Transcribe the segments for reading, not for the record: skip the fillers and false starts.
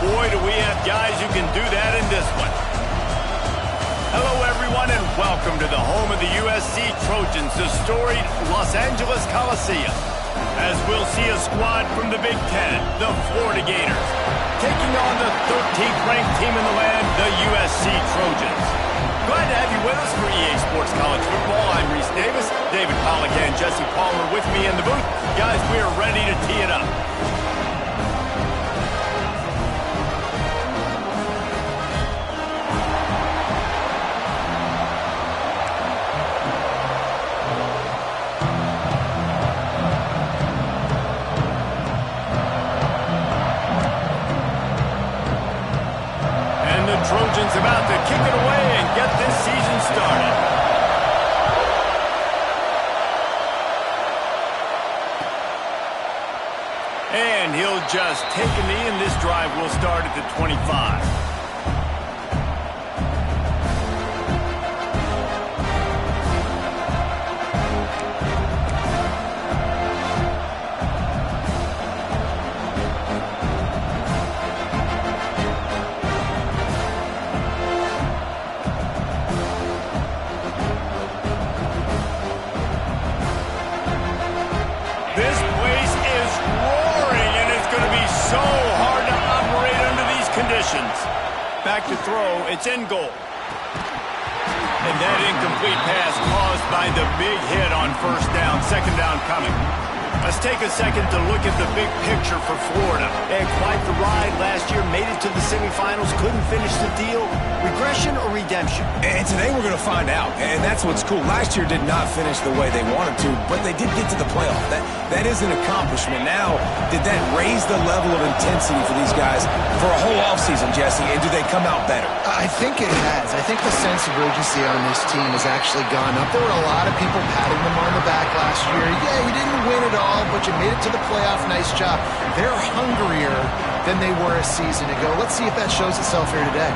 boy, do we have guys who can do that in this one. Hello, everyone, and welcome to the home of the USC Trojans, the storied Los Angeles Coliseum. As we'll see a squad from the Big Ten, the Florida Gators, taking on the 13th ranked team in the land, the USC Trojans. Glad to have you with us for EA Sports College Football. I'm Reese Davis, David Pollack and Jesse Palmer with me in the booth. Guys, we are ready to tee it up. Trojans about to kick it away and get this season started. And he'll just take a knee, and this drive will start at the 25. This place is roaring, and it's going to be so hard to operate under these conditions. Back to throw. It's in goal. And that incomplete pass caused by the big hit on first down. Second down coming. Let's take a second to look at the big picture for Florida. They had quite the ride last year, made it to the semifinals, couldn't finish the deal. Regression or redemption? And today we're going to find out, and that's what's cool. Last year did not finish the way they wanted to, but they did get to the playoff. That is an accomplishment. Now, did that raise the level of intensity for these guys for a whole offseason, Jesse, and do they come out better? I think it has. I think the sense of urgency on this team has actually gone up. There were a lot of people patting them on the back last year. Yeah, you didn't win it all, but you made it to the playoff. Nice job. They're hungrier than they were a season ago. Let's see if that shows itself here today.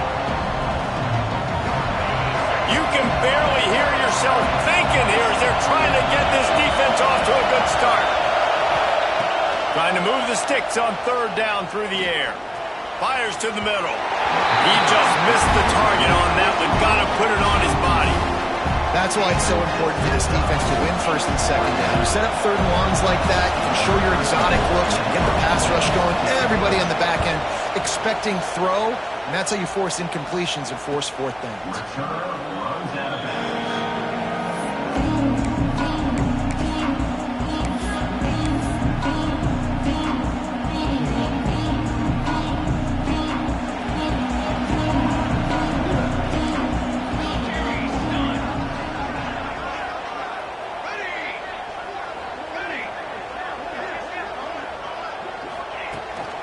You can barely hear yourself thinking here as they're trying to get this defense off to a good start. Trying to move the sticks on third down through the air. Fires to the middle. He just missed the target on that one. Got to put it on his body. That's why it's so important for this defense to win first and second down. You set up third and longs like that, you can show your exotic looks, you can get the pass rush going, everybody on the back end expecting throw, and that's how you force incompletions and force fourth downs.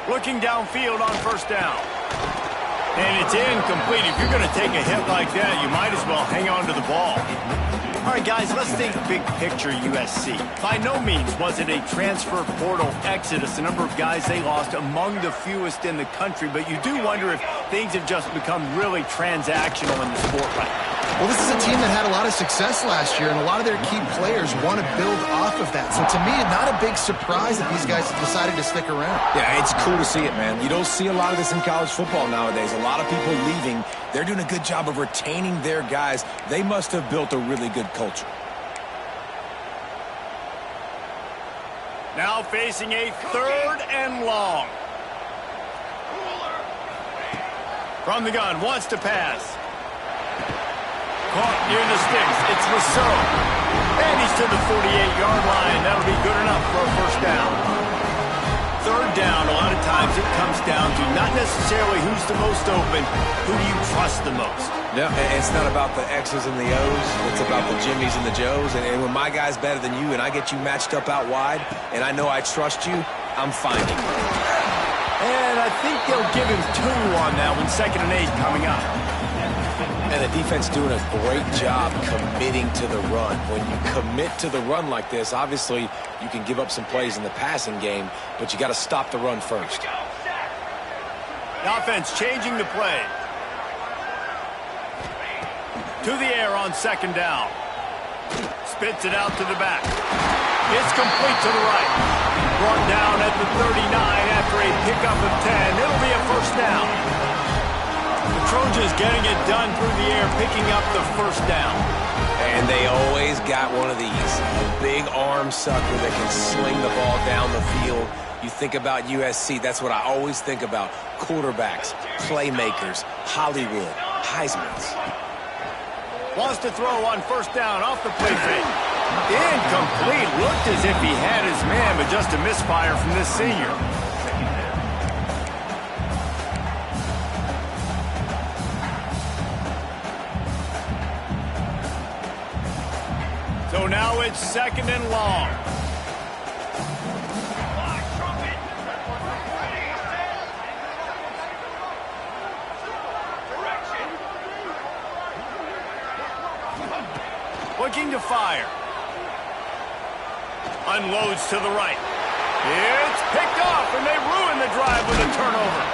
Looking downfield on first down. And it's incomplete. If you're going to take a hit like that, you might as well hang on to the ball. All right, guys, let's think big picture USC. By no means was it a transfer portal exodus. The number of guys they lost among the fewest in the country, but you do wonder if things have just become really transactional in the sport right now. Well, this is a team that had a lot of success last year, and a lot of their key players want to build off of that. So to me, not a big surprise that these guys have decided to stick around. Yeah, it's cool to see it, man. You don't see a lot of this in college football nowadays. A lot of people leaving. They're doing a good job of retaining their guys. They must have built a really good culture. Now facing a third and long. From the gun, wants to pass. Caught near the sticks. It's Lasso. And he's to the 48-yard line. That'll be good enough for a first down. Third down, a lot of times it comes down to not necessarily who's the most open, who do you trust the most? No, it's not about the X's and the O's. It's about the Jimmys and the Joes. And when my guy's better than you and I get you matched up out wide and I know I trust you, I'm finding you. And I think they'll give him 2 on that one. 2nd and 8 coming up. And the defense doing a great job committing to the run. When you commit to the run like this, obviously you can give up some plays in the passing game, but you got to stop the run first. The offense changing the play. To the air on 2nd down. Spits it out to the back. It's complete to the right. Brought down at the 39 after a pickup of 10. It'll be a first down. just getting it done through the air, picking up the first down. And they always got one of these. A big arm sucker that can sling the ball down the field. You think about USC, that's what I always think about. Quarterbacks, playmakers, Hollywood, Heismans. Wants to throw on first down off the play fake. Incomplete. Looked as if he had his man, but just a misfire from this senior. So now it's second and long. Looking to fire. Unloads to the right. It's picked off, and they ruin the drive with a turnover.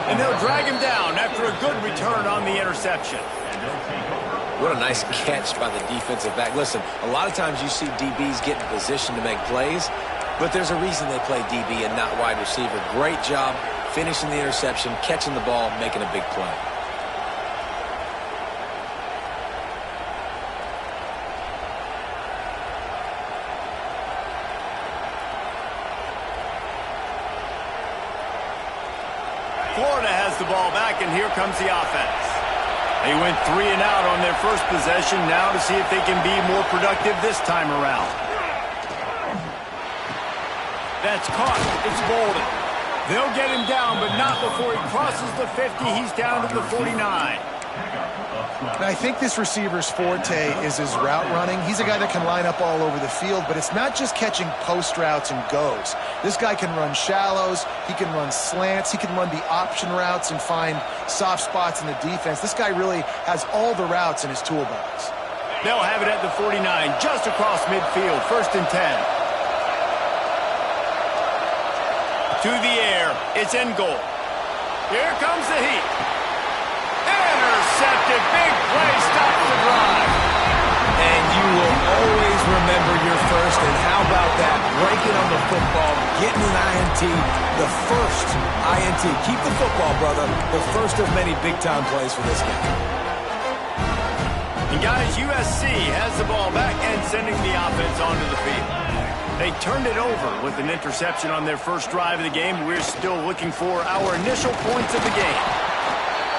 And they'll drag him down after a good return on the interception. What a nice catch by the defensive back. Listen, a lot of times you see DBs get in position to make plays, but there's a reason they play DB and not wide receiver. Great job finishing the interception, catching the ball, making a big play. Florida has the ball back, and here comes the offense. They went 3 and out on their first possession, now to see if they can be more productive this time around. That's caught. It's Bolden. They'll get him down, but not before he crosses the 50. He's down to the 49. And I think this receiver's forte is his route running. He's a guy that can line up all over the field, but it's not just catching post routes and goes. This guy can run shallows, he can run slants, he can run the option routes and find soft spots in the defense. This guy really has all the routes in his toolbox. They'll have it at the 49, just across midfield, first and 10. To the air, it's in goal. Here comes the heat. Intercepted, big play, stops the drive. And you will always remember your first, and how about that? Breaking on the football, getting an INT, the first INT. Keep the football, brother. The first of many big-time plays for this guy. And guys, USC has the ball back and sending the offense onto the field. They turned it over with an interception on their first drive of the game. We're still looking for our initial points of the game.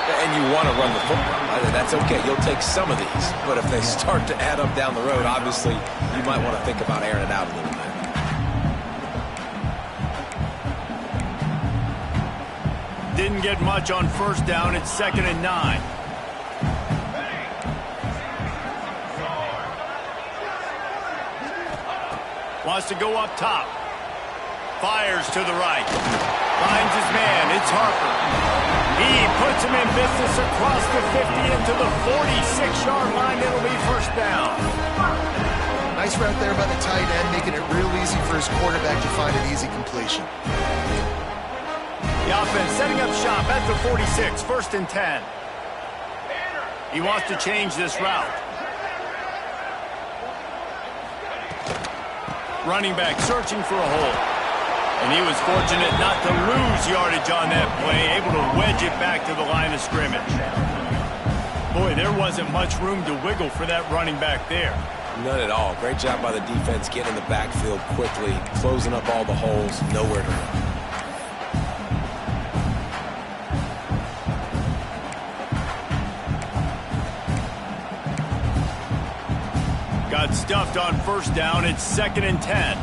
And you want to run the football. That's okay. You'll take some of these. But if they start to add up down the road, obviously, you might want to think about airing it out a little bit. Didn't get much on first down. It's second and 9. Wants to go up top. Fires to the right. Finds his man. It's Harper. He puts him in business across the 50 into the 46-yard line. It'll be first down. Nice route there by the tight end, making it real easy for his quarterback to find an easy completion. The offense setting up shop at the 46, first and 10. He wants to change this route. Running back searching for a hole. And he was fortunate not to lose yardage on that play, able to wedge it back to the line of scrimmage. Boy, there wasn't much room to wiggle for that running back there. None at all. Great job by the defense getting in the backfield quickly, closing up all the holes, nowhere to run. Got stuffed on first down. It's second and 10.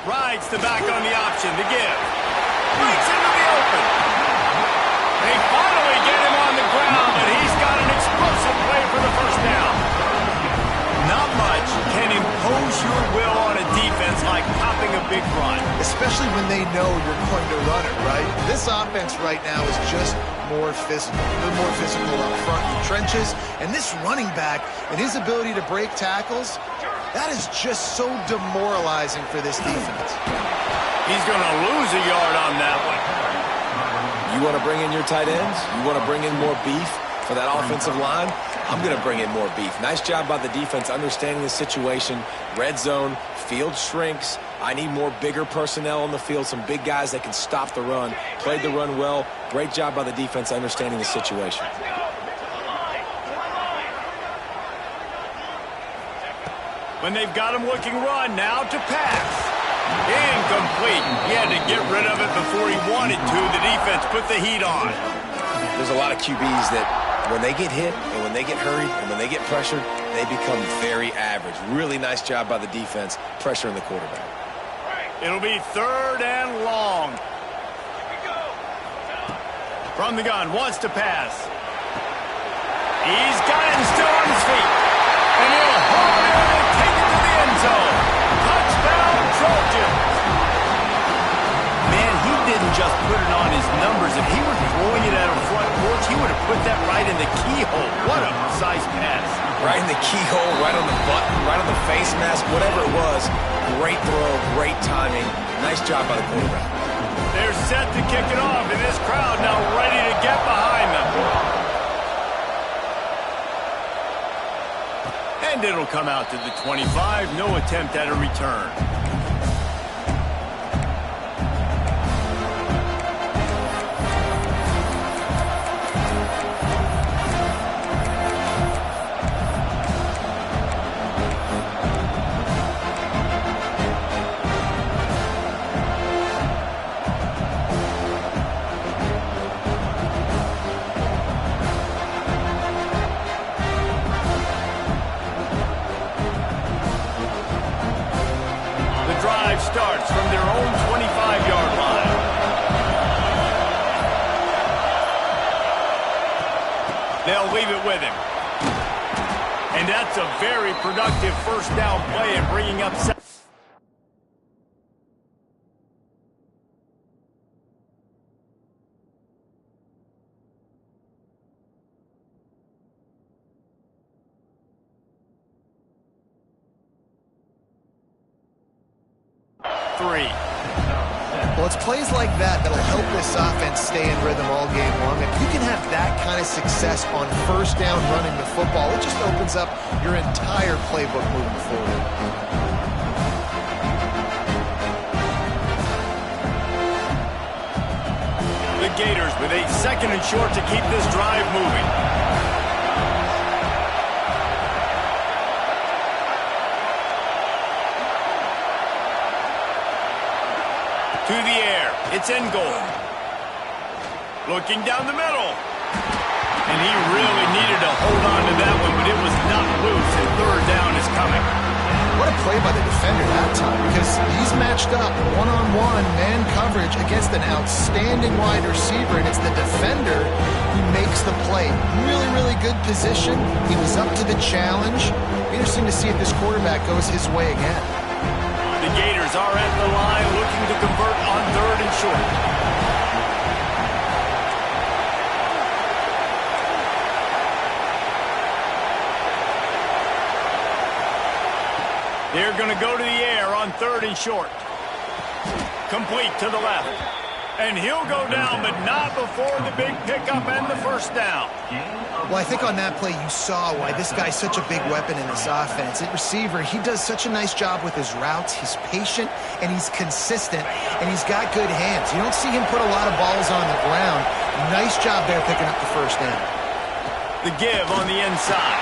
Rides the back on the option to give. Breaks into the open. They finally get him on the ground, but he's got an explosive play for the first down. Not much can impose your will on a defense like popping a big run. Especially when they know you're going to run it, right? This offense right now is just more physical. They're more physical up front in the trenches. And this running back and his ability to break tackles, that is just so demoralizing for this defense. He's going to lose a yard on that one. You want to bring in your tight ends? You want to bring in more beef? for that offensive line, I'm going to bring in more beef. Nice job by the defense understanding the situation. Red zone, field shrinks. I need more bigger personnel on the field, some big guys that can stop the run. Played the run well. Great job by the defense understanding the situation. When they've got him looking run, now to pass. Incomplete. He had to get rid of it before he wanted to. The defense put the heat on. There's a lot of QBs that when they get hit and when they get hurried and when they get pressured, they become very average. Really nice job by the defense pressuring the quarterback. It'll be 3rd and long. From the gun, wants to pass. He's got it still on his feet. And he'll hold it and take it to the end zone. Touchdown, Trojans. Man, he didn't just put it on his numbers. If he were throwing it at a front porch, he would have put that right in the keyhole. What a precise pass. Right in the keyhole, right on the button, right on the face mask, whatever it was. Great throw, great timing. Nice job by the quarterback. They're set to kick it off, and this crowd now ready to get behind them. And it'll come out to the 25. No attempt at a return. Starts from their own 25-yard line. They'll leave it with him. And that's a very productive first down play and bringing up... Well, it's plays like that that'll help this offense stay in rhythm all game long. If you can have that kind of success on first down running the football, it just opens up your entire playbook moving forward. The Gators with a 2nd and short to keep this drive moving. To the air. It's in goal. Looking down the middle. And he really needed to hold on to that one, but it was not loose, and 3rd down is coming. What a play by the defender that time, because he's matched up one-on-one man coverage against an outstanding wide receiver, and it's the defender who makes the play. Really, really good position. He was up to the challenge. Interesting to see if this quarterback goes his way again. The Gators are at the line looking to convert on 3rd and short. They're going to go to the air on 3rd and short. Complete to the left. And he'll go down, but not before the big pickup and the first down. Well, I think on that play you saw why this guy's such a big weapon in this offense. At receiver, he does such a nice job with his routes. He's patient, and he's consistent, and he's got good hands. You don't see him put a lot of balls on the ground. Nice job there picking up the first down. The give on the inside.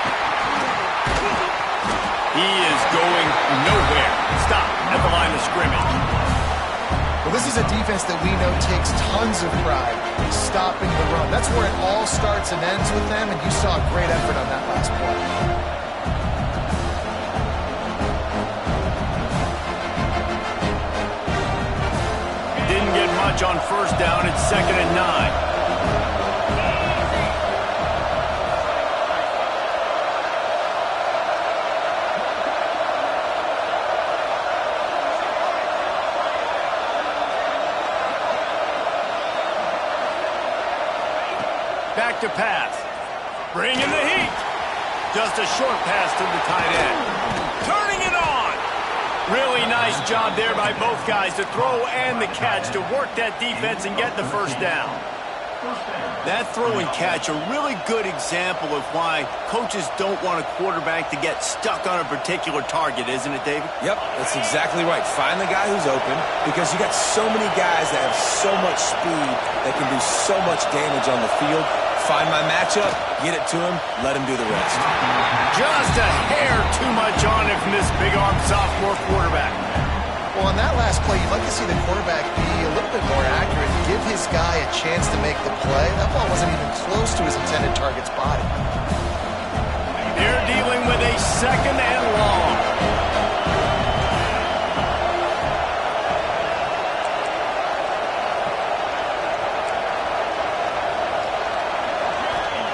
He is going nowhere. Stop at the line of scrimmage. Well, this is a defense that we know takes tons of pride in stopping the run. That's where it all starts and ends with them, and you saw a great effort on that last play. Didn't get much on first down. It's 2nd and 9. Back to pass. Bringing the heat. Just a short pass to the tight end. Turning it on. Really nice job there by both guys to throw and the catch to work that defense and get the first down. That throw and catch, a really good example of why coaches don't want a quarterback to get stuck on a particular target, isn't it, David? Yep, that's exactly right. Find the guy who's open, because you got so many guys that have so much speed that can do so much damage on the field. Find my matchup, get it to him, let him do the rest. Just a hair too much on it from this big-arm sophomore quarterback. Well, on that last play, you'd like to see the quarterback be a little bit more accurate, give his guy a chance to make the play. That ball wasn't even close to his intended target's body. They're dealing with a second and long.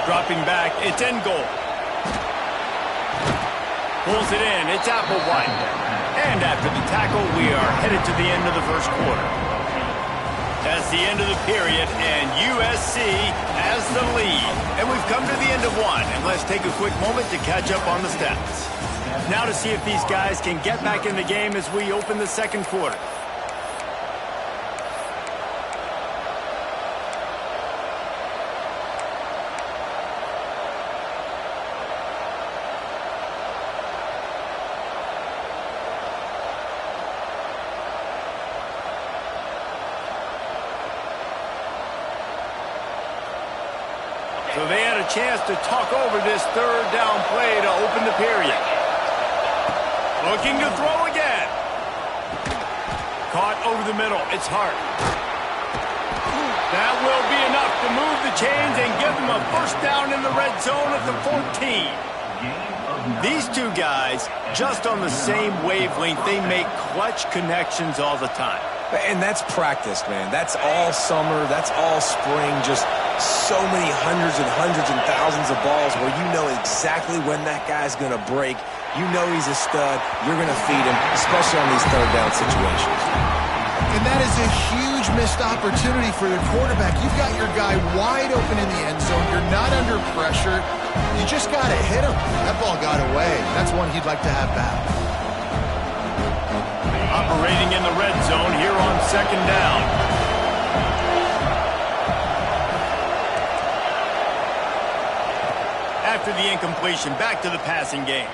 Dropping back, it's in goal. Pulls it in, it's Applewhite. And after the tackle, we are headed to the end of the first quarter. That's the end of the period, and USC has the lead. And we've come to the end of one, and let's take a quick moment to catch up on the stats. Now to see if these guys can get back in the game as we open the second quarter. So they had a chance to talk over this third down play to open the period. Looking to throw again. Caught over the middle. It's Hart. That will be enough to move the chains and give them a first down in the red zone at the 14. These two guys, just on the same wavelength, they make clutch connections all the time. And that's practice, man. That's all summer. That's all spring. Just so many hundreds and thousands of balls where you know exactly when that guy's going to break. You know he's a stud. You're going to feed him, especially on these third down situations. And that is a huge missed opportunity for the quarterback. You've got your guy wide open in the end zone. You're not under pressure. You just got to hit him. That ball got away. That's one he'd like to have back. Operating in the red zone here on second down. After the incompletion, back to the passing game.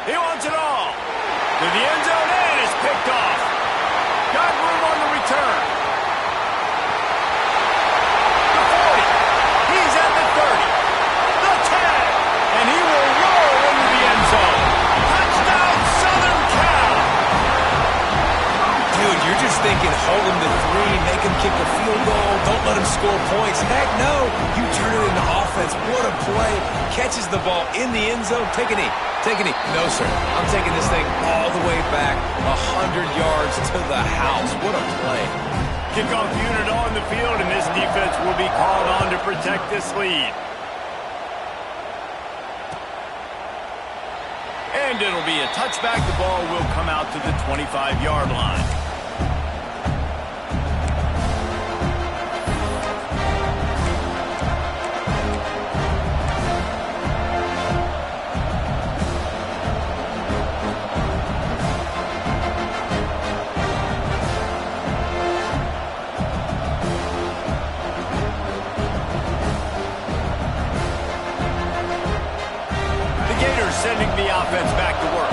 He wants it all. To the end zone, and it's picked off. Got room on the return. The 40. He's at the 30. The 10. And he will roll into the end zone. Touchdown, Southern Cal. Dude, you're just thinking hold him to 3, make him kick a field goal, don't let him score points. Heck no, you turn it into offense. What a play. Catches the ball in the end zone. Take a knee. Take a knee. No, sir. I'm taking this thing all the way back 100 yards to the house. What a play. Kickoff unit on the field, and this defense will be called on to protect this lead. And it'll be a touchback. The ball will come out to the 25-yard line. Sending the offense back to work.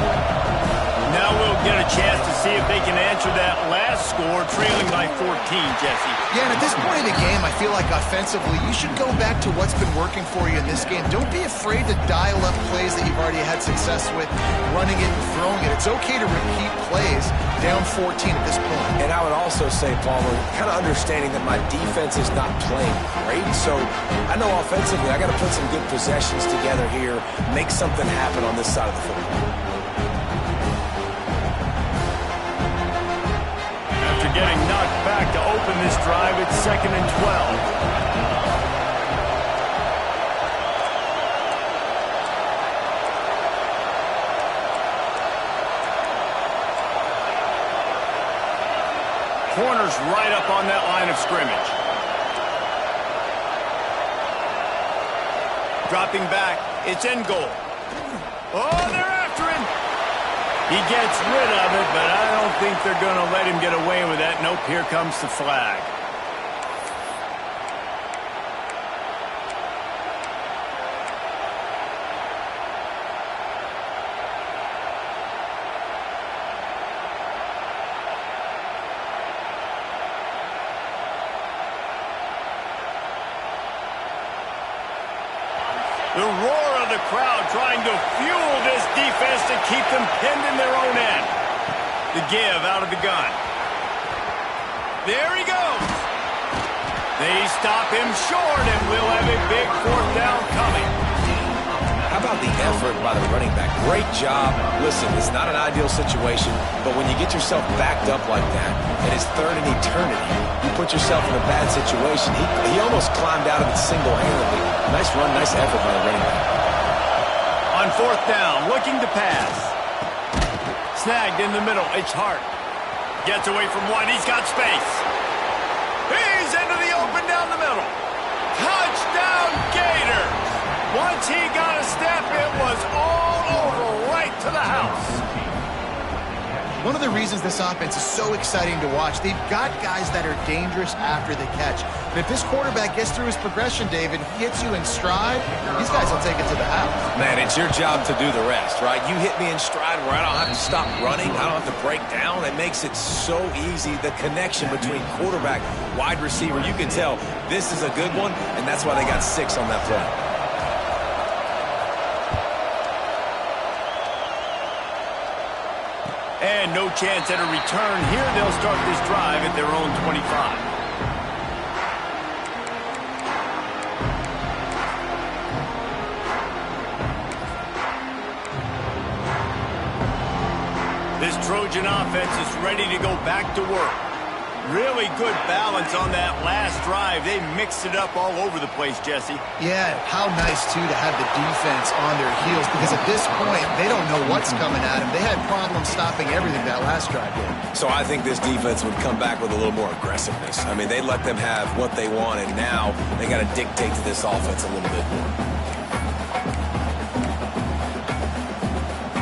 Now we'll get a chance to see if they can answer that last score, trailing by 14, Jesse. Yeah, and at this point in the game, I feel like offensively, you should go back to what's been working for you in this game. Don't be afraid to dial up plays that you've already had success with, running it and throwing it. It's okay to repeat plays down 14 at this point. And I would also say, Palmer, kind of understanding that my defense is not playing great, so I know offensively I got to put some good possessions together here, make something happen on this side of the football. After getting knocked back to open this drive, it's 2nd and 12. Corner's right up on that line of scrimmage. Dropping back, it's in goal. Oh, they're after him. He gets rid of it, but I don't think they're going to let him get away with that. Nope, here comes the flag. The roar of the crowd trying to fuel this defense to keep them pinned in their own end. The give out of the gun. There he goes. They stop him short, and we'll have a big fourth down coming. How about the effort by the running back? Great job. Listen, it's not an ideal situation, but when you get yourself backed up like that, and it's third in eternity, you put yourself in a bad situation. He almost climbed out of it single-handedly. Nice run, nice effort by the running back. On fourth down, looking to pass. Snagged in the middle, it's Hart. Gets away from one, he's got space. He's into the open down the middle. Touchdown, Gator! Once he got a step, it was all over, right to the house. One of the reasons this offense is so exciting to watch, they've got guys that are dangerous after the catch. And if this quarterback gets through his progression, David, he hits you in stride, these guys will take it to the house. Man, it's your job to do the rest, right? You hit me in stride where I don't have to stop running. I don't have to break down. It makes it so easy. The connection between quarterback, wide receiver, you can tell this is a good one, and that's why they got 6 on that play. And no chance at a return here. They'll start this drive at their own 25. This Trojan offense is ready to go back to work. Really good balance on that last drive. They mixed it up all over the place, Jesse. Yeah, how nice, too, to have the defense on their heels, because at this point, they don't know what's coming at them. They had problems stopping everything that last drive did. So I think this defense would come back with a little more aggressiveness. I mean, they let them have what they want, and now they got to dictate to this offense a little bit more.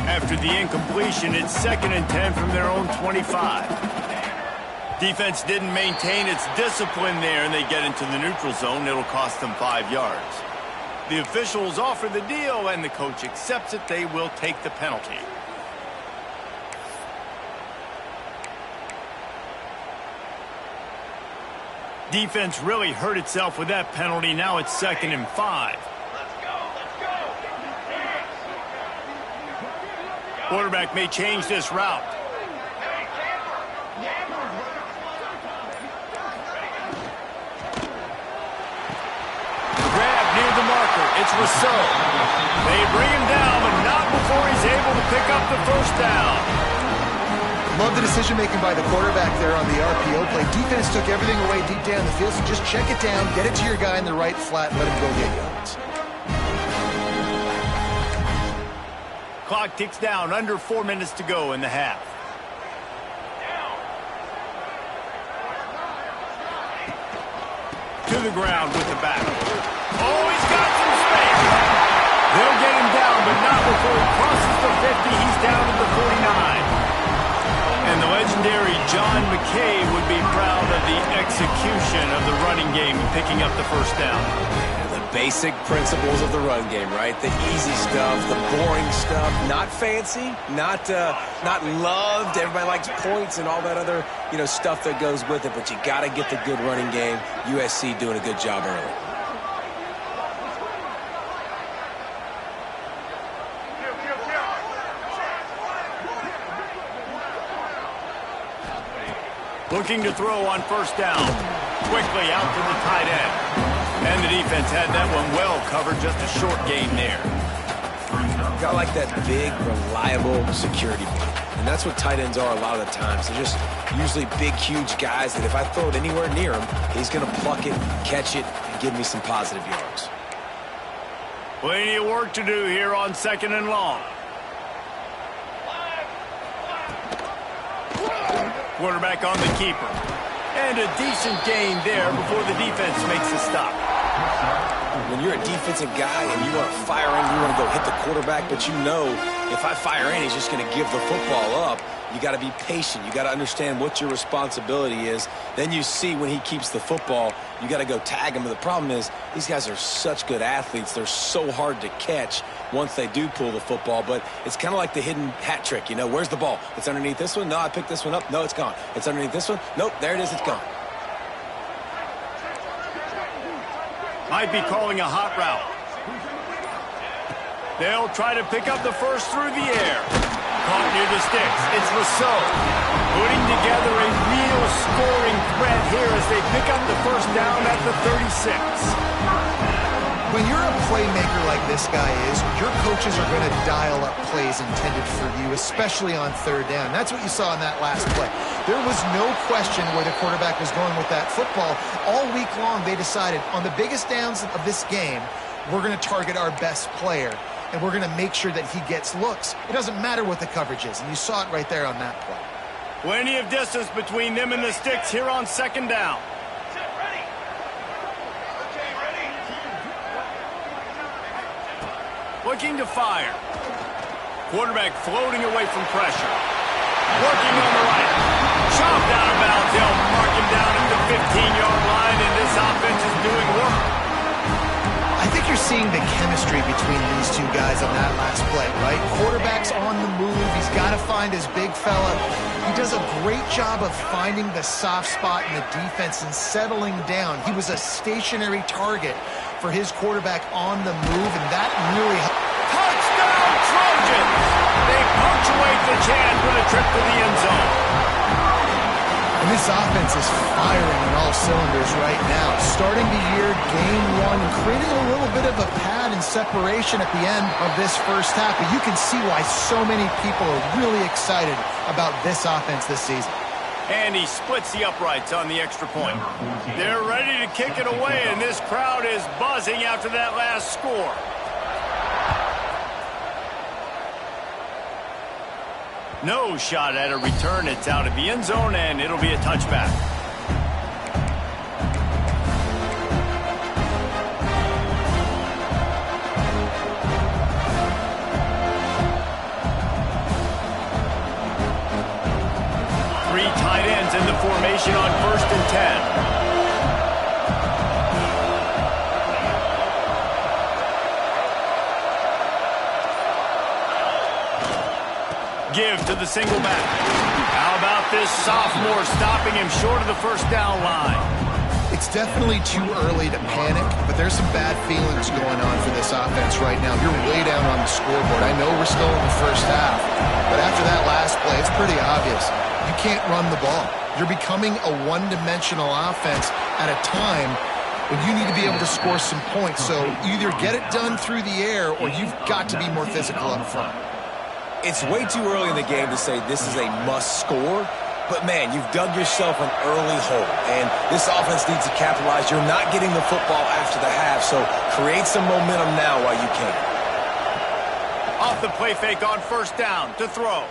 After the incompletion, it's 2nd and 10 from their own 25. Defense didn't maintain its discipline there, and they get into the neutral zone. It'll cost them 5 yards. The officials offer the deal, and the coach accepts it. They will take the penalty. Defense really hurt itself with that penalty. Now it's 2nd and 5. Quarterback may change this route. It's Rousseau. They bring him down, but not before he's able to pick up the first down. Love the decision-making by the quarterback there on the RPO play. Defense took everything away deep down the field, so just check it down, get it to your guy in the right flat, let him go get yards. Clock ticks down, under 4 minutes to go in the half. To the ground with the back. Oh, he's got some space. They'll get him down, but not before he crosses the 50. He's down at the 49. And the legendary John McKay would be proud of the execution of the running game, picking up the first down. The basic principles of the run game, right? The easy stuff, the boring stuff, not fancy, not loved. Everybody likes points and all that other, stuff that goes with it, but you got to get the good running game. USC doing a good job early. Looking to throw on first down. Quickly out to the tight end. And the defense had that one well covered. Just a short gain there. Got like that big, reliable security blanket. And that's what tight ends are a lot of the times. They're just usually big, huge guys that if I throw it anywhere near him, he's going to pluck it, catch it, and give me some positive yards. Plenty of work to do here on 2nd and long. Quarterback on the keeper. And a decent gain there before the defense makes a stop. When you're a defensive guy and you want to fire in, you want to go hit the quarterback, but you know if I fire in, he's just going to give the football up. You got to be patient. You got to understand what your responsibility is. Then you see when he keeps the football, you got to go tag him. But the problem is these guys are such good athletes. They're so hard to catch once they do pull the football. But it's kind of like the hidden hat trick. Where's the ball? It's underneath this one. No, I picked this one up. No, it's gone. It's underneath this one. Nope, there it is. It's gone. Might be calling a hot route. They'll try to pick up the first through the air. Caught near the sticks. It's Rousseau putting together a real scoring threat here as they pick up the first down at the 36. When you're a playmaker like this guy is, your coaches are going to dial up plays intended for you, especially on third down. That's what you saw in that last play. There was no question where the quarterback was going with that football. All week long, they decided on the biggest downs of this game, we're going to target our best player, and we're going to make sure that he gets looks. It doesn't matter what the coverage is, and you saw it right there on that play. Plenty of distance between them and the sticks here on second down. Looking to fire. Quarterback floating away from pressure. Working on the right. Chopped out of bounds. They'll mark him down at the 15-yard line, and this offense is doing work. I think you're seeing the chemistry between these two guys on that last play, right? Quarterback's on the move. He's got to find his big fella. He does a great job of finding the soft spot in the defense and settling down. He was a stationary target for his quarterback on the move, and that really helped. Touchdown, Trojans! They punctuate the chance with a trip to the end zone. And this offense is firing on all cylinders right now. Starting the year, game one, creating a little bit of a pad and separation at the end of this first half. But you can see why so many people are really excited about this offense this season. And he splits the uprights on the extra point. They're ready to kick it away, and this crowd is buzzing after that last score. No shot at a return. It's out of the end zone, and it'll be a touchback. Three tight ends in the formation on 1st and 10. Give to the single back. How about this sophomore stopping him short of the first down line? It's definitely too early to panic, but there's some bad feelings going on for this offense right now. You're way down on the scoreboard. I know we're still in the first half, but after that last play, it's pretty obvious. You can't run the ball. You're becoming a one-dimensional offense at a time when you need to be able to score some points. So either get it done through the air or you've got to be more physical up front. It's way too early in the game to say this is a must score, but man, you've dug yourself an early hole, and this offense needs to capitalize. You're not getting the football after the half, so create some momentum now while you can. Off the play fake on first down to throw.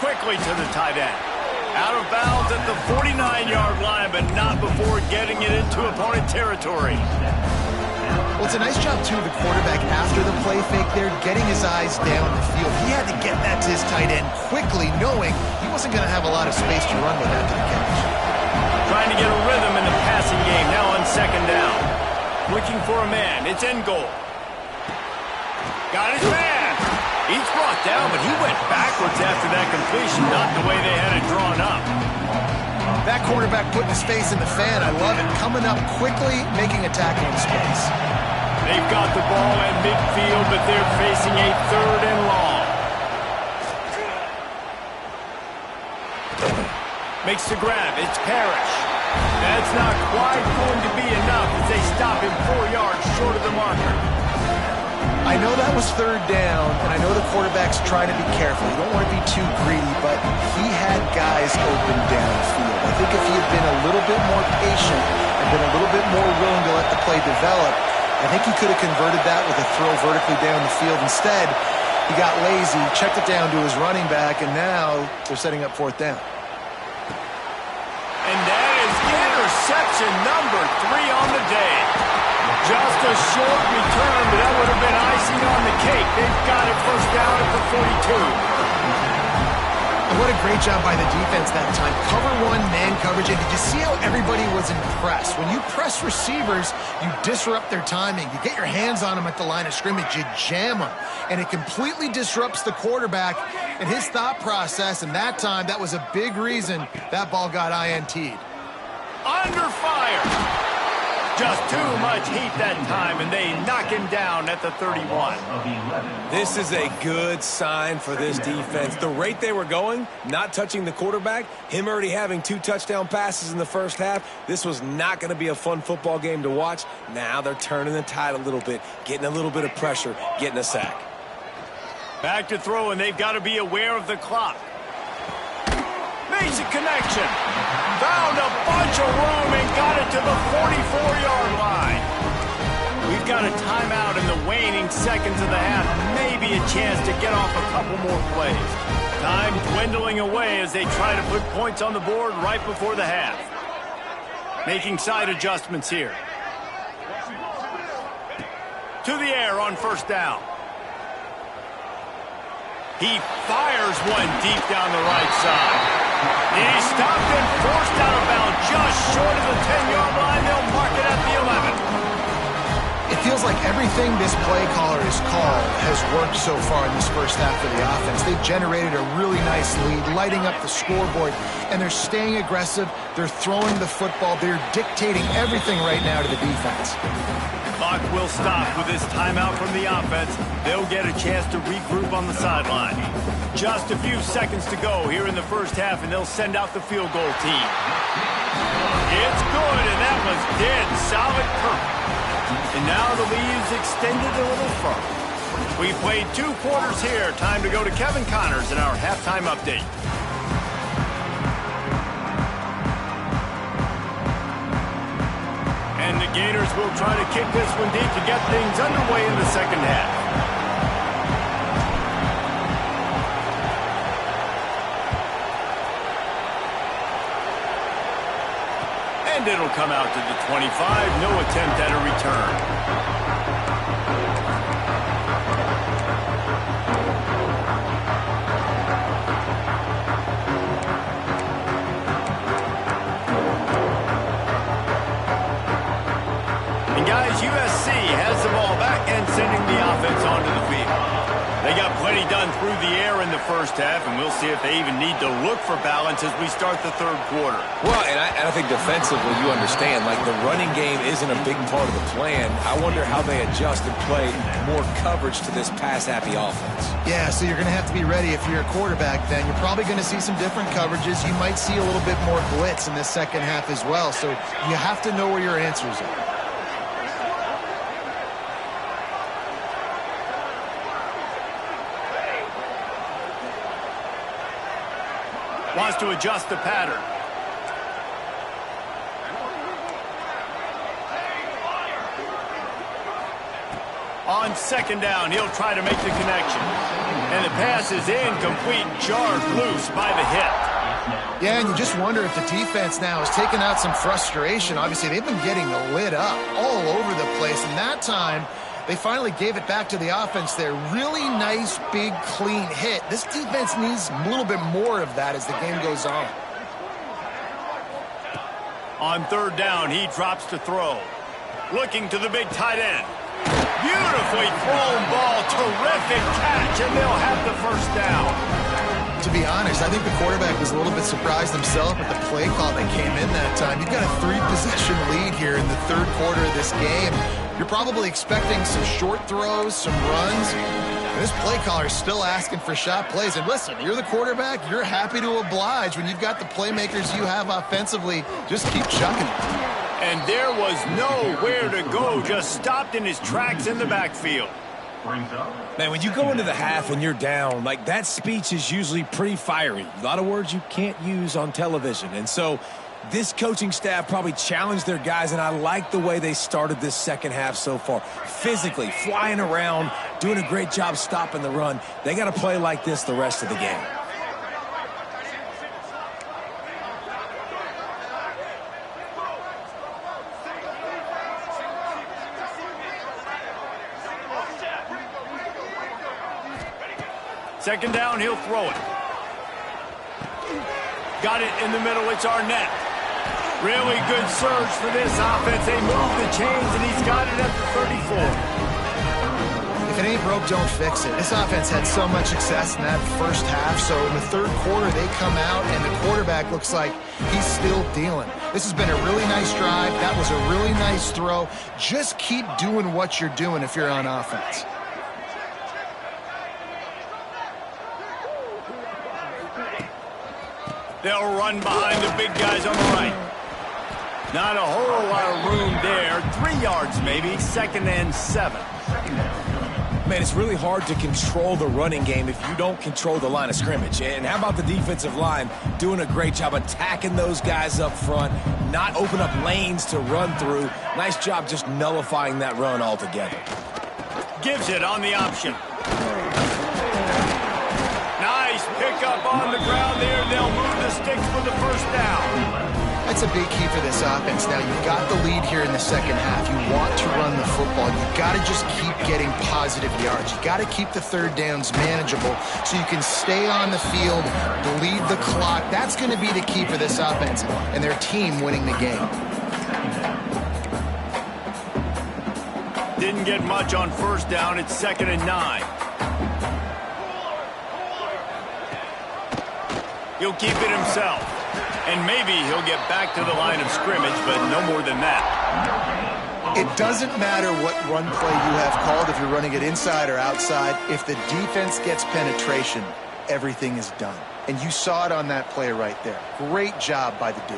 Quickly to the tight end. Out of bounds at the 49-yard line, but not before getting it into opponent territory. Well, it's a nice job, too, of the quarterback after the play fake there, getting his eyes down the field. He had to get that to his tight end quickly, knowing he wasn't going to have a lot of space to run with after the catch. Trying to get a rhythm in the passing game, now on second down. Looking for a man, it's end goal. Got his man. He's brought down, but he went backwards after that completion, not the way they had it drawn up. That quarterback putting his face in the fan, I love it. Coming up quickly, making a tackle in space. They've got the ball at midfield, but they're facing a 3rd and long. Makes the grab. It's Parrish. That's not quite going to be enough as they stop him 4 yards short of the marker. I know that was 3rd down, and I know the quarterback's trying to be careful. You don't want to be too greedy, but he had guys open downfield. I think if he had been a little bit more patient and been a little bit more willing to let the play develop, I think he could have converted that with a throw vertically down the field. Instead, he got lazy, checked it down to his running back, and now they're setting up 4th down. And that is interception number 3 on the day. Just a short return, but that would have been icing on the cake. They've got it first down at the 42. And what a great job by the defense that time. Cover 1, man coverage, and did you see how everybody was impressed? When you press receivers, you disrupt their timing. You get your hands on them at the line of scrimmage. You jam them, and it completely disrupts the quarterback and his thought process, and that time, that was a big reason that ball got INT'd. Under fire. Just too much heat that time, and they knock him down at the 31. This is a good sign for this defense. The rate they were going, not touching the quarterback, him already having 2 touchdown passes in the first half, this was not going to be a fun football game to watch. Now they're turning the tide a little bit, getting a little bit of pressure, getting a sack. Back to throw, and they've got to be aware of the clock. Makes a connection. Found a bunch of room and got it to the 44-yard line. We've got a timeout in the waning seconds of the half. Maybe a chance to get off a couple more plays. Time dwindling away as they try to put points on the board right before the half. Making side adjustments here. To the air on first down. He fires one deep down the right side. He's stopped and forced out of bounds just short of the 10-yard line. They'll mark it at the 11. It feels like everything this play caller has called has worked so far in this first half of the offense. They've generated a really nice lead, lighting up the scoreboard, and they're staying aggressive. They're throwing the football. They're dictating everything right now to the defense. Clock will stop with this timeout from the offense. They'll get a chance to regroup on the sideline. Just a few seconds to go here in the first half, and they'll send out the field goal team. It's good, and that was dead solid perfect. And now the lead's extended a little further. We played 2 quarters here. Time to go to Kevin Connors in our halftime update. And the Gators will try to kick this one deep to get things underway in the second half. And it'll come out to the 25. No attempt at a return. Guys, USC has the ball back and sending the offense onto the field. They got plenty done through the air in the first half, and we'll see if they even need to look for balance as we start the third quarter. Well, and I think defensively, you understand, like the running game isn't a big part of the plan. I wonder how they adjust and play more coverage to this pass-happy offense. Yeah, so you're going to have to be ready if you're a quarterback then. You're probably going to see some different coverages. You might see a little bit more blitz in this second half as well, so you have to know where your answers are. Wants to adjust the pattern. On second down, he'll try to make the connection. And the pass is incomplete, jarred loose by the hit. Yeah, and you just wonder if the defense now has taken out some frustration. Obviously, they've been getting lit up all over the place, and that time they finally gave it back to the offense there. Really nice, big, clean hit. This defense needs a little bit more of that as the game goes on. On third down, he drops to throw. Looking to the big tight end. Beautifully thrown ball. Terrific catch, and they'll have the first down. To be honest, I think the quarterback was a little bit surprised himself with the play call that came in that time. You've got a 3-possession lead here in the third quarter of this game. You're probably expecting some short throws, some runs. And this play caller is still asking for shot plays. And listen, you're the quarterback. You're happy to oblige. When you've got the playmakers you have offensively, just keep chucking it. And there was nowhere to go. Just stopped in his tracks in the backfield. Man, when you go into the half and you're down, like that speech is usually pretty fiery. A lot of words you can't use on television. And so this coaching staff probably challenged their guys, and I like the way they started this second half so far. Physically, flying around, doing a great job stopping the run. They got to play like this the rest of the game. Second down, he'll throw it. Got it in the middle, it's Arnett. Really good surge for this offense. They move the chains, and he's got it at the 34. If it ain't broke, don't fix it. This offense had so much success in that first half, so in the third quarter they come out and the quarterback looks like he's still dealing. This has been a really nice drive. That was a really nice throw. Just keep doing what you're doing if you're on offense. They'll run behind the big guys on the right. Not a whole lot of room there. 3 yards maybe. 2nd and 7. Man, it's really hard to control the running game if you don't control the line of scrimmage. And how about the defensive line doing a great job attacking those guys up front, not open up lanes to run through. Nice job just nullifying that run altogether. Gives it on the option. Nice pickup on the ground there. They'll move the sticks for the first down. That's a big key for this offense. Now, you've got the lead here in the second half. You want to run the football. You've got to just keep getting positive yards. You've got to keep the third downs manageable so you can stay on the field, bleed the clock. That's going to be the key for this offense and their team winning the game. Didn't get much on first down. It's 2nd and 9. He'll keep it himself. And maybe he'll get back to the line of scrimmage, but no more than that. It doesn't matter what run play you have called, if you're running it inside or outside. If the defense gets penetration, everything is done. And you saw it on that play right there. Great job by the D.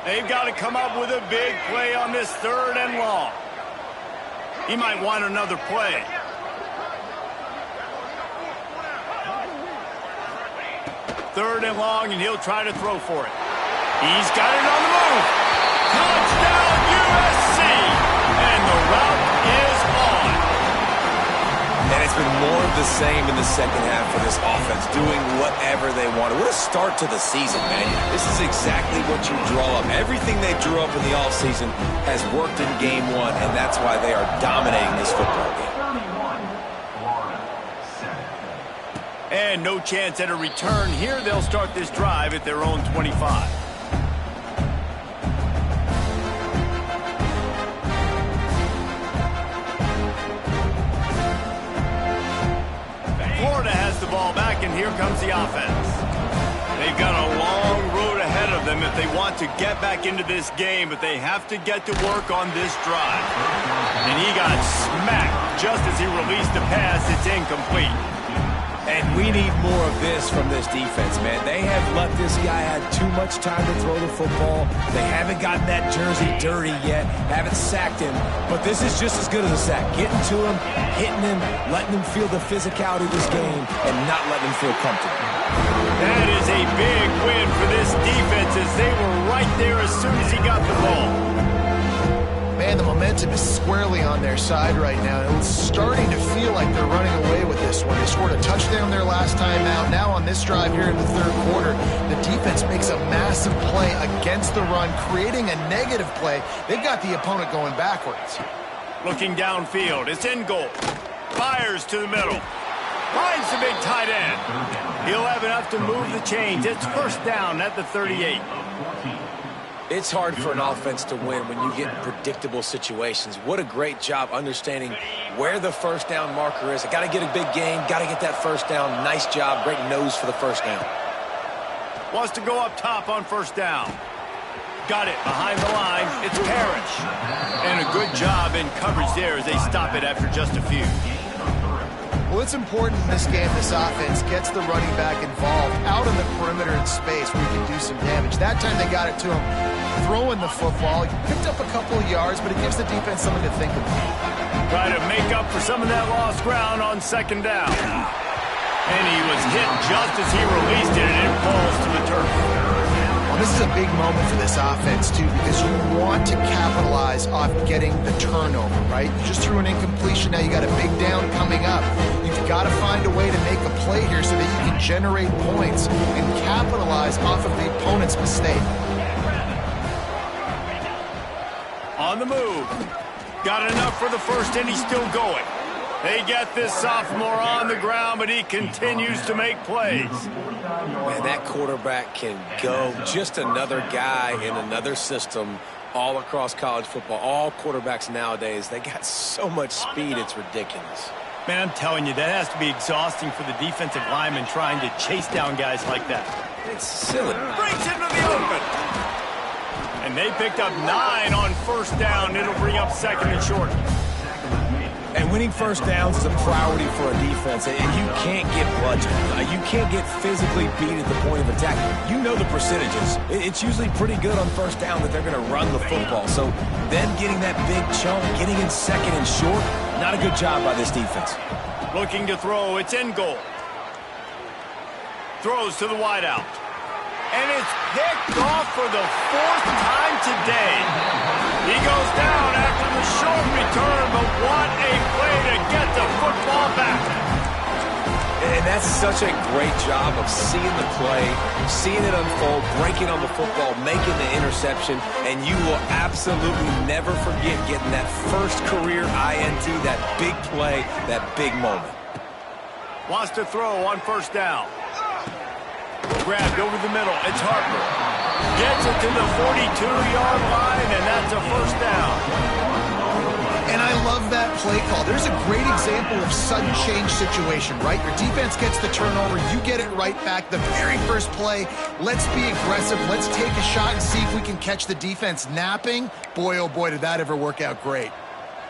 They've got to come up with a big play on this 3rd and long. He might want another play. Third and long, and he'll try to throw for it. He's got it on the move. Touchdown, USC! And the route is on. And it's been more of the same in the second half for this offense, doing whatever they want. What a start to the season, man. This is exactly what you draw up. Everything they drew up in the offseason has worked in game 1, and that's why they are dominating this football game. And no chance at a return here. They'll start this drive at their own 25. Florida has the ball back, and here comes the offense. They've got a long road ahead of them if they want to get back into this game, but they have to get to work on this drive. And he got smacked just as he released the pass. It's incomplete. And we need more of this from this defense, man. They have let this guy have too much time to throw the football. They haven't gotten that jersey dirty yet, haven't sacked him. But this is just as good as a sack. Getting to him, hitting him, letting him feel the physicality of this game, and not letting him feel comfortable. That is a big win for this defense as they were right there as soon as he got the ball. Man, the momentum is squarely on their side right now. It's starting to feel like they're running away with this one. They scored a touchdown their last time out. Now on this drive here in the third quarter, the defense makes a massive play against the run, creating a negative play. They've got the opponent going backwards. Looking downfield, it's in goal. Fires to the middle. Finds the big tight end. He'll have enough to move the chains. It's first down at the 38. It's hard for an offense to win when you get in predictable situations. What a great job understanding where the first down marker is. I got to get a big gain, got to get that first down. Nice job, great nose for the first down. Wants to go up top on first down. Got it behind the line. It's Parrish. And a good job in coverage there as they stop it after just a few. Well, it's important in this game this offense gets the running back involved out on the perimeter in space where he can do some damage. That time they got it to him throwing the football. He picked up a couple of yards, but it gives the defense something to think about. Try to make up for some of that lost ground on second down. And he was hit just as he released it, and it falls to the turf. Well, this is a big moment for this offense, too, because you want to capitalize off getting the turnover, right? You just threw an incompletion. Now you got a big down coming up. You've got to find a way to make a play here so that you can generate points and capitalize off of the opponent's mistake. On the move. Got enough for the first, and he's still going. They get this sophomore on the ground, but he continues to make plays. Man, that quarterback can go. Just another guy in another system all across college football. All quarterbacks nowadays, they got so much speed, it's ridiculous. Man, I'm telling you, that has to be exhausting for the defensive lineman trying to chase down guys like that. It's silly. Breaks into the open. And they picked up 9 on first down. It'll bring up second and short. And winning first downs is a priority for a defense, and you can't get bludgeoned. You can't get physically beat at the point of attack. You know the percentages. It's usually pretty good on first down that they're going to run the football. So them getting that big chunk, getting in second and short, not a good job by this defense. Looking to throw. It's in goal. Throws to the wideout. And it's picked off for the 4th time today. He goes down after the short return, but what a play to get the football back. And that's such a great job of seeing the play, seeing it unfold, breaking on the football, making the interception, and you will absolutely never forget getting that first career INT, that big play, that big moment. Wants to throw on first down. Grabbed over the middle. It's Harper. Gets it to the 42-yard line, and that's a first down. And I love that play call. There's a great example of sudden change situation, right? Your defense gets the turnover. You get it right back. The very first play, let's be aggressive. Let's take a shot and see if we can catch the defense napping. Boy, oh boy, did that ever work out great.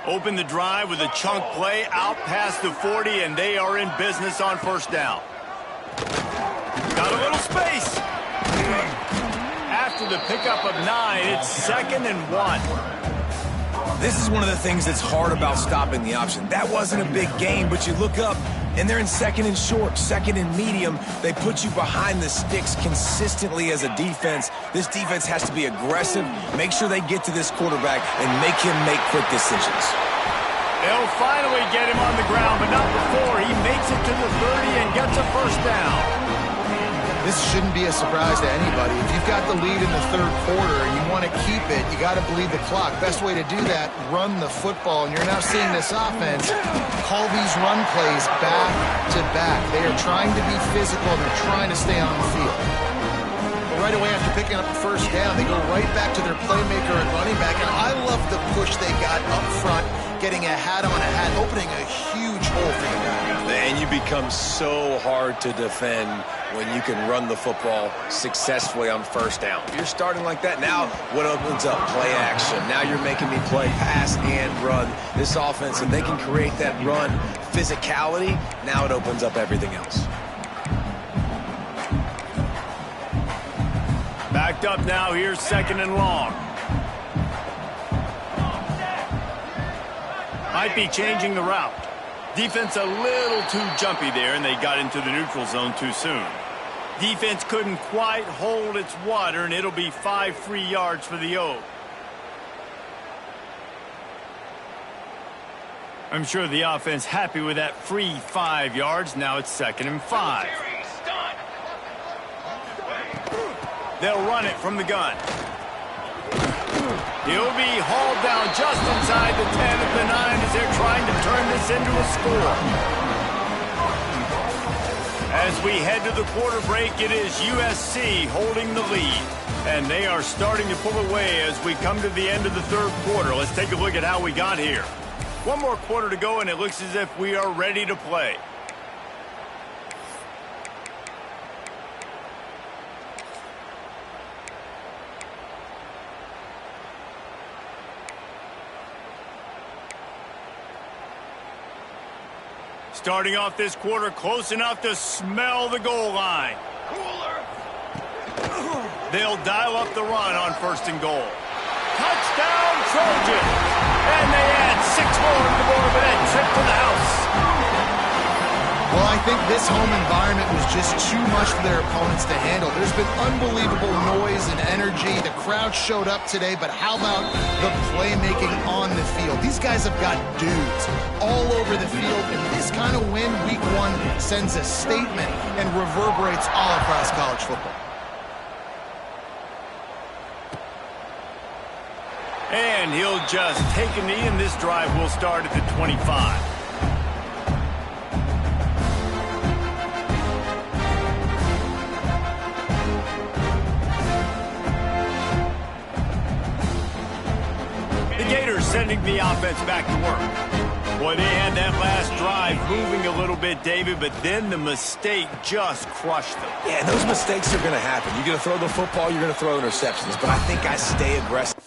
Open the drive with a chunk play out past the 40, and they are in business on first down. Got a little space. After the pickup of 9, it's 2nd and 1. This is one of the things that's hard about stopping the option. That wasn't a big gain, but you look up, and they're in 2nd and short, 2nd and medium. They put you behind the sticks consistently as a defense. This defense has to be aggressive, make sure they get to this quarterback, and make him make quick decisions. They'll finally get him on the ground, but not before. He makes it to the 30 and gets a first down. This shouldn't be a surprise to anybody. If you've got the lead in the 3rd quarter and you want to keep it, you got to bleed the clock. Best way to do that, run the football. And you're now seeing this offense call these run plays back to back. They are trying to be physical, and they're trying to stay on the field. But right away after picking up the first down, they go right back to their playmaker at running back. And I love the push they got up front, getting a hat on a hat, opening a huge hole for the guy. And you become so hard to defend when you can run the football successfully on first down. If you're starting like that, now what opens up? Play action. Now you're making me play pass and run. This offense, if they can create that run physicality, now it opens up everything else. Backed up now, here's 2nd and long. Might be changing the route. Defense a little too jumpy there, and they got into the neutral zone too soon. Defense couldn't quite hold its water, and it'll be 5 free yards for the O. I'm sure the offense happy with that free 5 yards. Now it's 2nd and 5. They'll run it from the gun. He'll be hauled down just inside the 10 at the 9 as they're trying to turn this into a score. As we head to the quarter break, it is USC holding the lead. And they are starting to pull away as we come to the end of the 3rd quarter. Let's take a look at how we got here. One more quarter to go, and it looks as if we are ready to play. Starting off this quarter close enough to smell the goal line. They'll dial up the run on 1st and goal. Touchdown, Trojans! And they add 6 more to the board with that trip to the house. Well, I think this home environment was just too much for their opponents to handle. There's been unbelievable noise and energy. The crowd showed up today, but how about the playmaking on the field? These guys have got dudes all over the field, and this kind of win week 1 sends a statement and reverberates all across college football. And he'll just take a knee, and this drive will start at the 25. The Gators sending the offense back to work. Boy, they had that last drive moving a little bit, David, but then the mistake just crushed them. Yeah, and those mistakes are going to happen. You're going to throw the football, you're going to throw interceptions, but I think I stay aggressive.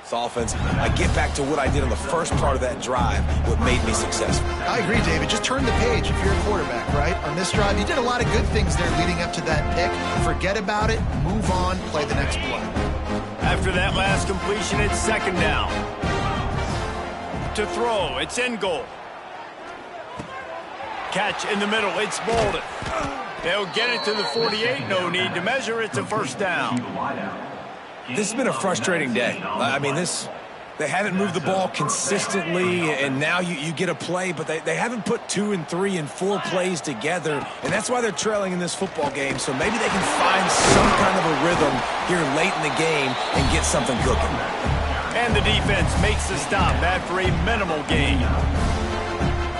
This offense, I get back to what I did on the first part of that drive, what made me successful. I agree, David. Just turn the page if you're a quarterback, right? On this drive, you did a lot of good things there leading up to that pick. Forget about it, move on, play the next play. After that last completion, it's second down. To throw, it's in goal. Catch in the middle, it's Bolden. They'll get it to the 48, no need to measure, it's a first down. This has been a frustrating day. I mean, they haven't moved the ball consistently, and now you get a play, but they haven't put 2 and 3 and 4 plays together, and that's why they're trailing in this football game. So maybe they can find some kind of a rhythm here late in the game and get something cooking. And the defense makes the stop after a minimal gain.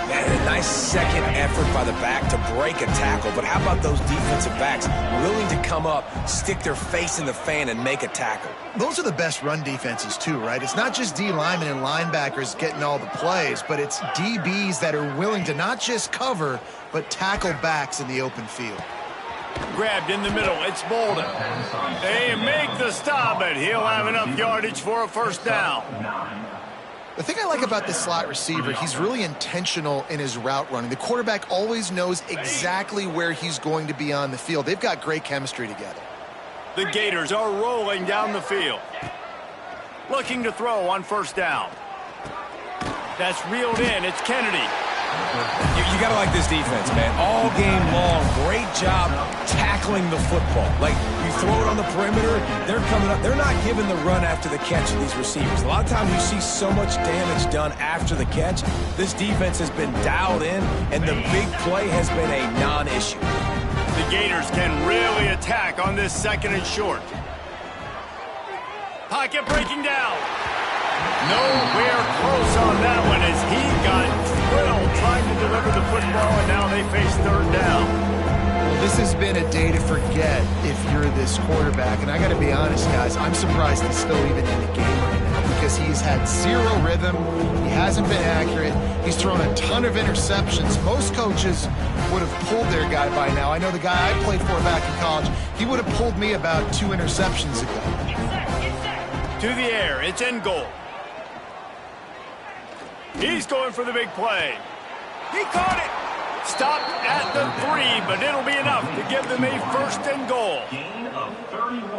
And a nice second effort by the back to break a tackle, but how about those defensive backs willing to come up, stick their face in the fan, and make a tackle? Those are the best run defenses too, right? It's not just D linemen and linebackers getting all the plays, but it's DBs that are willing to not just cover, but tackle backs in the open field. Grabbed in the middle, it's Bolden. They make the stop, but he'll have enough yardage for a first down. The thing I like about this slot receiver, he's really intentional in his route running. The quarterback always knows exactly where he's going to be on the field. They've got great chemistry together. The Gators are rolling down the field. Looking to throw on first down. That's reeled in, it's Kennedy. You got to like this defense, man. All game long, great job tackling the football. Like, you throw it on the perimeter, they're coming up. They're not giving the run after the catch to these receivers. A lot of times you see so much damage done after the catch. This defense has been dialed in, and the big play has been a non-issue. The Gators can really attack on this second and short. Pocket breaking down. Nowhere close on that one as he got thrilled trying to deliver the football, and now they face third down. Well, this has been a day to forget if you're this quarterback. And I got to be honest, guys, I'm surprised he's still even in the game right now because he's had zero rhythm. He hasn't been accurate. He's thrown a ton of interceptions. Most coaches would have pulled their guy by now. I know the guy I played for back in college, he would have pulled me about 2 interceptions ago. To the air, it's in goal. He's going for the big play. He caught it. Stopped at the 3, but it'll be enough to give them a first and goal.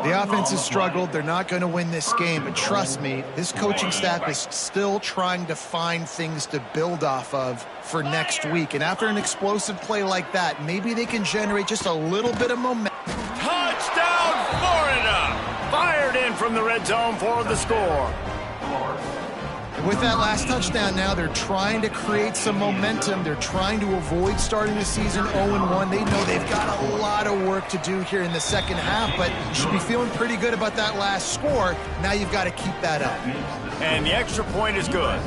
The offense has struggled. They're not going to win this game, but trust me, this coaching staff is still trying to find things to build off of for next week. And after an explosive play like that, maybe they can generate just a little bit of momentum. Touchdown, Florida! Fired in from the red zone for the score. With that last touchdown now, they're trying to create some momentum. They're trying to avoid starting the season 0-1. They know they've got a lot of work to do here in the second half, but you should be feeling pretty good about that last score. Now you've got to keep that up. And the extra point is good.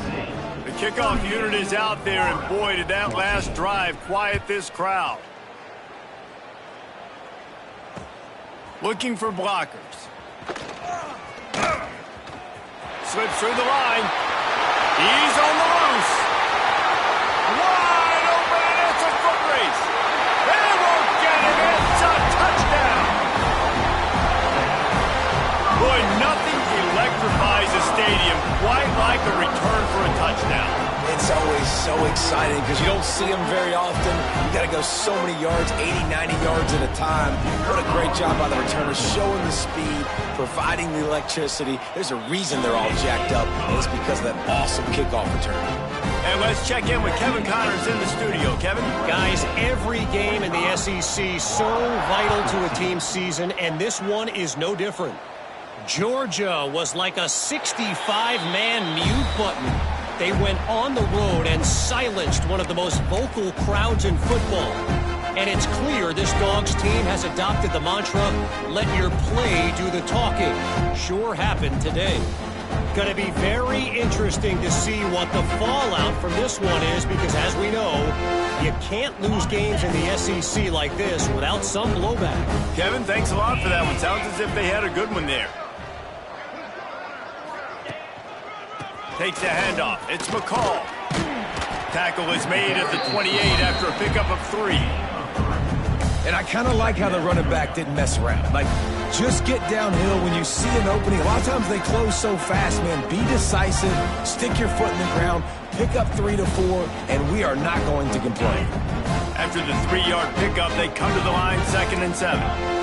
The kickoff unit is out there, and boy, did that last drive quiet this crowd. Looking for blockers. Slips through the line. He's on the loose. Wide open, and it's a foot race. They won't get him. It's a touchdown. Boy, nothing electrifies a stadium quite like a return for a touchdown. And That's always so exciting because you don't see them very often. You got to go so many yards, 80, 90 yards at a time. What a great job by the returners, showing the speed, providing the electricity. There's a reason they're all jacked up, and it's because of that awesome kickoff return. And let's check in with Kevin Connors in the studio. Kevin? Guys, every game in the SEC so vital to a team's season, and this one is no different. Georgia was like a 65-man mute button. They went on the road and silenced one of the most vocal crowds in football. And it's clear this Dogs team has adopted the mantra, let your play do the talking. Sure happened today. Going to be very interesting to see what the fallout from this one is, because as we know, you can't lose games in the SEC like this without some blowback. Kevin, thanks a lot for that one. Sounds as if they had a good one there. Takes the handoff. It's McCall. Tackle is made at the 28 after a pickup of 3. And I kind of like how the running back didn't mess around. Like, just get downhill when you see an opening. A lot of times they close so fast, man. Be decisive, stick your foot in the ground, pick up 3 to 4, and we are not going to complain. After the 3-yard pickup, they come to the line, 2nd and 7.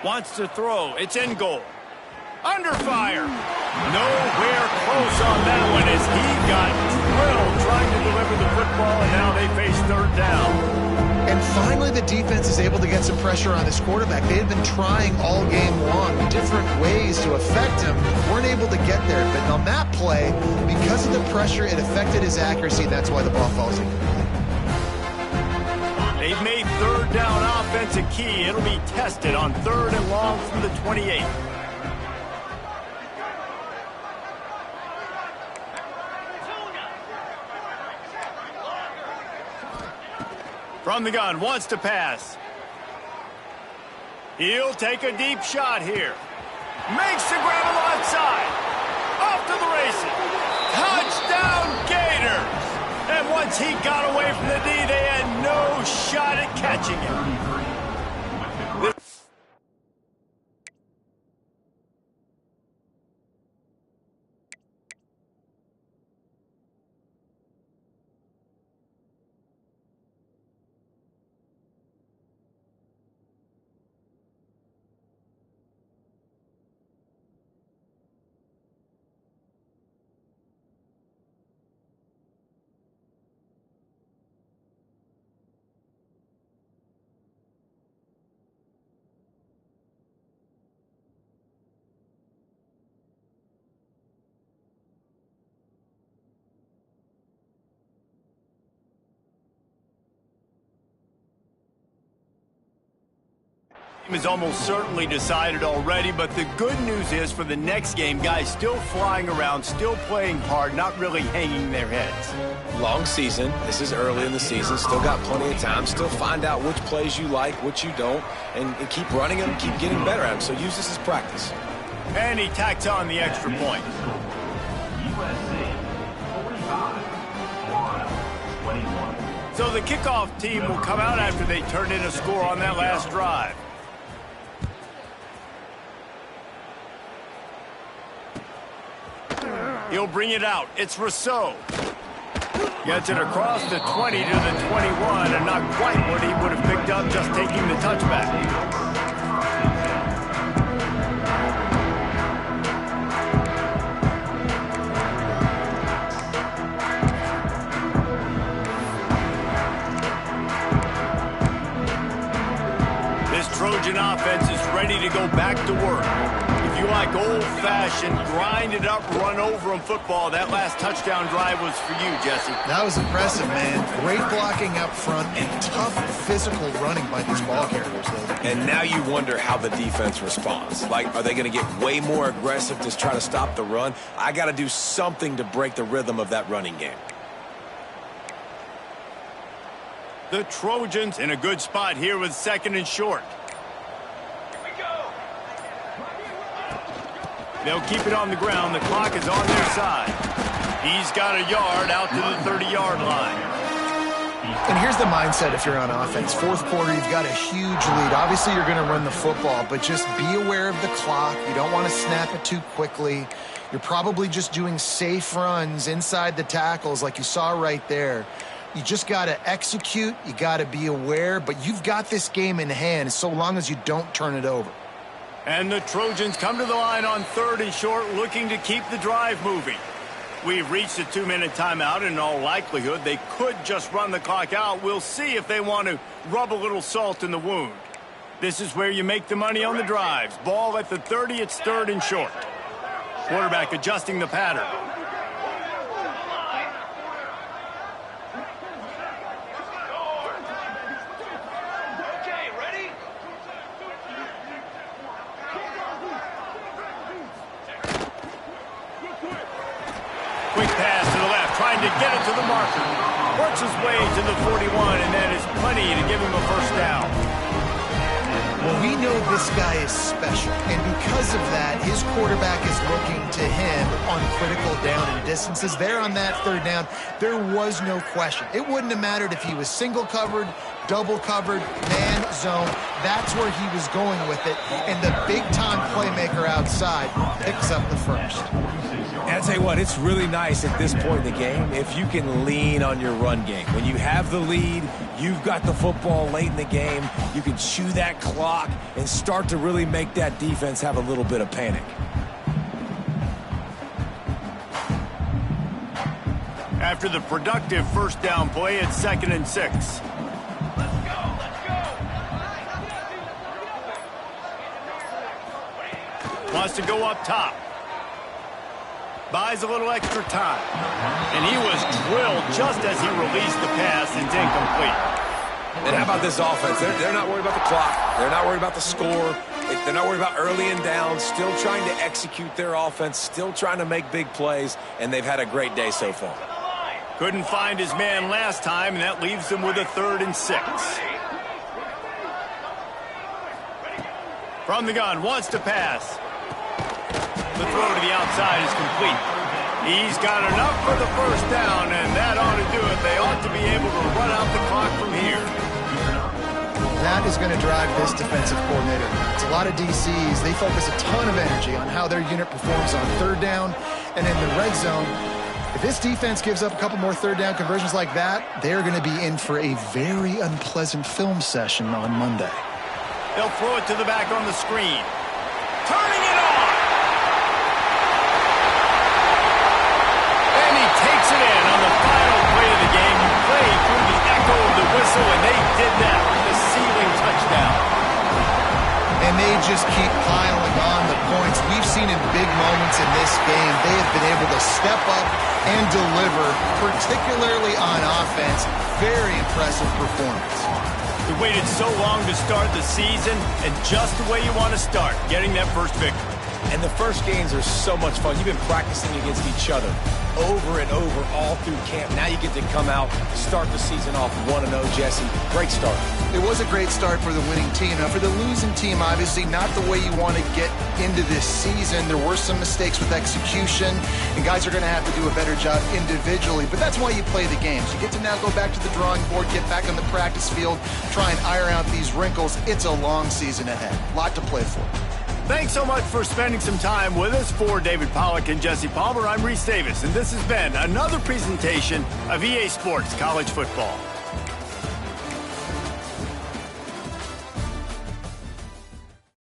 Wants to throw. It's in goal. Under fire. Nowhere close on that one as he got drilled trying to deliver the football, and now they face 3rd down. And finally the defense is able to get some pressure on this quarterback. They had been trying all game long different ways to affect him. Weren't able to get there. But on that play, because of the pressure, it affected his accuracy. That's why the ball falls incomplete. They've made 3rd down offense a key. It'll be tested on 3rd and long from the 28. From the gun, wants to pass. He'll take a deep shot here. Makes the grab alongside. Off to the races. Touchdown, Gator! And once he got away from the D, they had no shot at catching him. Is almost certainly decided already, but the good news is for the next game, guys still flying around, still playing hard, not really hanging their heads. Long season. This is early in the season. Still got plenty of time. Still find out which plays you like, which you don't, and keep running them, keep getting better at them. So use this as practice. And he tacks on the extra point. So the kickoff team will come out after they turned in a score on that last drive. He'll bring it out. It's Rousseau. Gets it across the 20 to the 21, and not quite what he would have picked up just taking the touchback. This Trojan offense is ready to go back to work. If you like old-fashioned, grind-it-up, run-over-'em football, that last touchdown drive was for you, Jesse. That was impressive, man. Great blocking up front and tough physical running by these ball carriers. And now you wonder how the defense responds. Like, are they going to get way more aggressive to try to stop the run? I got to do something to break the rhythm of that running game. The Trojans in a good spot here with 2nd and short. They'll keep it on the ground. The clock is on their side. He's got a yard out to the 30-yard line. And here's the mindset if you're on offense. Fourth quarter, you've got a huge lead. Obviously, you're going to run the football, but just be aware of the clock. You don't want to snap it too quickly. You're probably just doing safe runs inside the tackles like you saw right there. You just got to execute. You got to be aware, but you've got this game in hand so long as you don't turn it over. And the Trojans come to the line on 3rd and short, looking to keep the drive moving. We've reached a 2-minute timeout, and in all likelihood, they could just run the clock out. We'll see if they want to rub a little salt in the wound. This is where you make the money on the drives. Ball at the 30, it's 3rd and short. Quarterback adjusting the pattern. Quick pass to the left, trying to get it to the marker. Works his way to the 41, and that is plenty to give him a first down. Well, we know this guy is special, and because of that, his quarterback is looking to him on critical down and distances. There on that 3rd down, there was no question. It wouldn't have mattered if he was single covered, double covered, man zone. That's where he was going with it, and the big-time playmaker outside picks up the first. And I'll tell you what, it's really nice at this point in the game if you can lean on your run game. When you have the lead, you've got the football late in the game, you can chew that clock and start to really make that defense have a little bit of panic. After the productive first down play, it's 2nd and 6. Wants to go up top. Buys a little extra time. And he was drilled just as he released the pass, and it's incomplete. And how about this offense? They're not worried about the clock. They're not worried about the score. They're not worried about early and down. Still trying to execute their offense. Still trying to make big plays. And they've had a great day so far. Couldn't find his man last time, and that leaves him with a 3rd and 6. From the gun, wants to pass. The throw to the outside is complete. He's got enough for the first down, and that ought to do it. They ought to be able to run out the clock from here. That is going to drive this defensive coordinator. It's a lot of DCs. They focus a ton of energy on how their unit performs on 3rd down and in the red zone. If this defense gives up a couple more 3rd down conversions like that, they're going to be in for a very unpleasant film session on Monday. They'll throw it to the back on the screen. Turning it on! And he takes it in on the final play of the game. You play through the echo of the whistle, and they did that with the ceiling touchdown. And they just keep piling on the points. We've seen in big moments in this game, they have been able to step up and deliver, particularly on offense. Very impressive performance. We waited so long to start the season, and just the way you want to start, getting that first victory. And the first games are so much fun. You've been practicing against each other over and over all through camp. Now you get to come out, start the season off 1-0, Jesse. Great start. It was a great start for the winning team. Now, for the losing team, obviously not the way you want to get into this season. There were some mistakes with execution, and guys are going to have to do a better job individually. But that's why you play the games. You get to now go back to the drawing board, get back on the practice field, try and iron out these wrinkles. It's a long season ahead. A lot to play for. Thanks so much for spending some time with us. For David Pollack and Jesse Palmer, I'm Reese Davis, and this has been another presentation of EA Sports College Football.